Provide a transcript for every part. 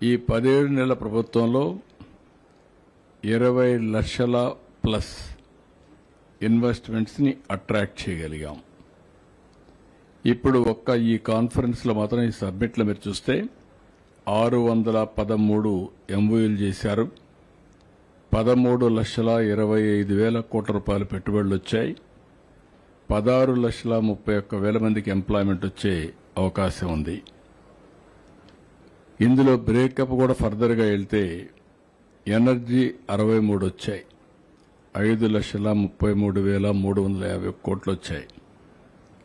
ఈ 17 నెలల ప్రభుత్వంలో 20 లక్షల ప్లస్ ఇన్వెస్ట్మెంట్స్ ని అట్రాక్ట్ చేయగలిగాం. ఇప్పుడు ఈ కాన్ఫరెన్స్ లో మాత్రం ఈ సబ్మిట్ లో మీరు చూస్తే 613 ఎంఓయూలు చేశారు. 13,25,000 కోట్ల రూపాయల పెట్టుబడులు వచ్చాయి. 16,31,000 మందికి ఎంప్లాయ్మెంట్ వచ్చే అవకాశం ఉంది. ఇందులో బ్రేకప్ కూడా ఫర్దర్ గా వెళ్తే ఎనర్జీ 63 వచ్చాయి. 5,33,350 కోట్లు వచ్చాయి.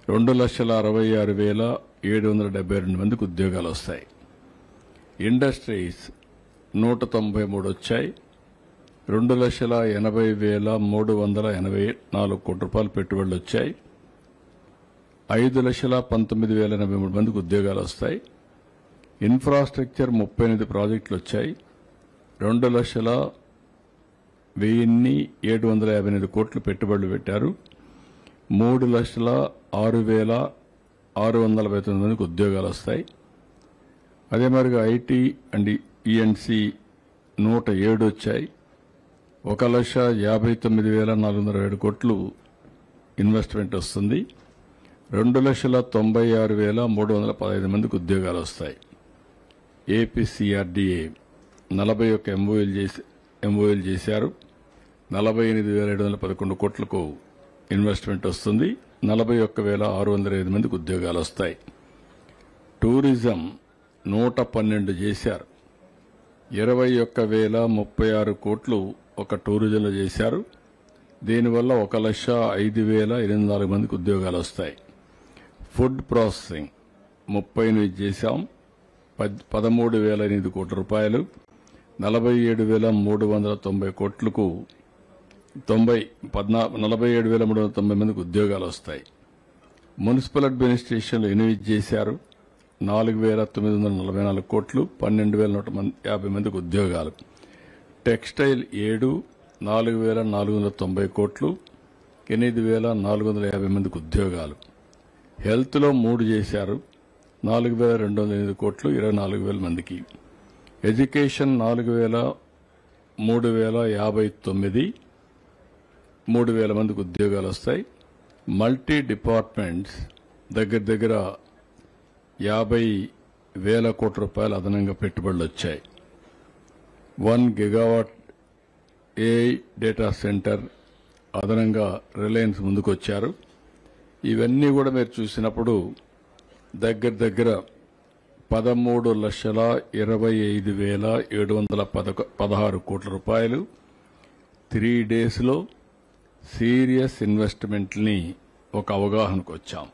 2,66,772 మందికి ఉద్యోగాలు వస్తాయి. ఇండస్ట్రీస్ 193 వచ్చాయి. 2,80,384 కోట్ల రూపాయలు పెట్టుబడులు వచ్చాయి. 5,19,083 మందికి ఉద్యోగాలు వస్తాయి. ఇన్ఫ్రాస్ట్రక్చర్ 38 ప్రాజెక్టులు వచ్చాయి. 2,01,758 కోట్లు పెట్టుబడులు పెట్టారు. 3,06,649 మందికి ఉద్యోగాలు వస్తాయి. అదే మరిగా ఐటీ అండ్ ఈఎన్సీ 107 వచ్చాయి. 1,59,407 కోట్లు ఇన్వెస్ట్మెంట్ వస్తుంది. 2,96,315 మందికి ఉద్యోగాలు వస్తాయి. ఏపీసీఆర్డీఏ 41 ఎంఓయూలు చేశారు. 48,711 కోట్లకు ఇన్వెస్ట్మెంట్ వస్తుంది. 41,605 మందికి ఉద్యోగాలు వస్తాయి. టూరిజం 112 చేశారు. 21,036 కోట్లు ఒక టూరిజంలో చేశారు. దీనివల్ల 1,05,804 మందికి ఉద్యోగాలు వస్తాయి. ఫుడ్ ప్రాసెసింగ్ 38 చేశాం. 13,008 కోట్ల రూపాయలు. 47,390 కోట్లకు 47,390 మందికి ఉద్యోగాలు వస్తాయి. మున్సిపల్ అడ్మినిస్ట్రేషన్లో 8 చేశారు. 4,944 కోట్లు. 12,150 మందికి ఉద్యోగాలు. టెక్స్టైల్ 7 4,490 కోట్లు. 8,450 మందికి ఉద్యోగాలు. హెల్త్ లో 3 చేశారు. 4,208 కోట్లు. 24,000 మందికి. ఎడ్యుకేషన్ 3,059 3,000 మందికి ఉద్యోగాలు వస్తాయి. మల్టీ డిపార్ట్మెంట్స్ దగ్గర 50,000 కోట్ల రూపాయలు అదనంగా పెట్టుబడులు వచ్చాయి. 1 గిగావాట్ ఏఐ డేటా సెంటర్ అదనంగా రిలయన్స్ ముందుకొచ్చారు. ఇవన్నీ కూడా మీరు చూసినప్పుడు దగ్గర 13,25,716 కోట్ల రూపాయలు 3 days లో సీరియస్ ఇన్వెస్ట్మెంట్ ని ఒక అవగాహనకు వచ్చాం.